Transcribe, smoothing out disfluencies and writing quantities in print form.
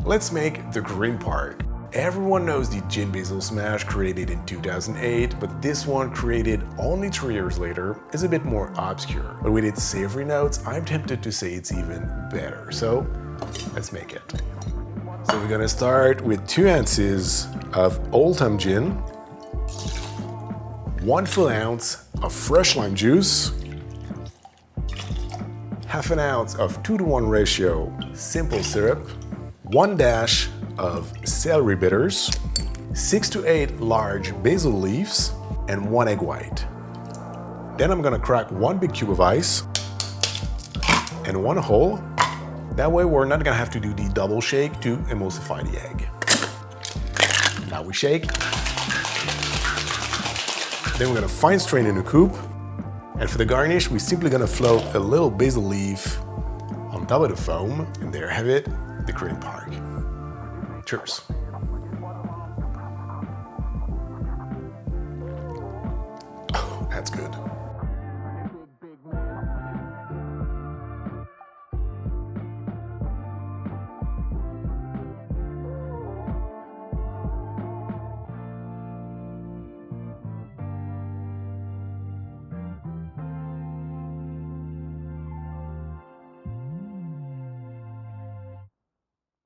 let's make the green part. Everyone knows the gin Basil Smash created in 2008, but this one created only 3 years later is a bit more obscure. But with its savory notes, I'm tempted to say it's even better. So let's make it. So we're gonna start with 2 ounces of Old Tom gin, 1 full ounce of fresh lime juice, half an ounce of 2-to-1 ratio simple syrup, 1 dash of celery bitters, 6 to 8 large basil leaves, and 1 egg white. Then I'm gonna crack 1 big cube of ice and 1 whole. That way we're not gonna have to do the double shake to emulsify the egg. Now we shake. Then we're gonna fine strain in a coupe. And for the garnish, we're simply gonna float a little basil leaf on top of the foam. And there you have it, the green park. Cheers. Oh, that's good.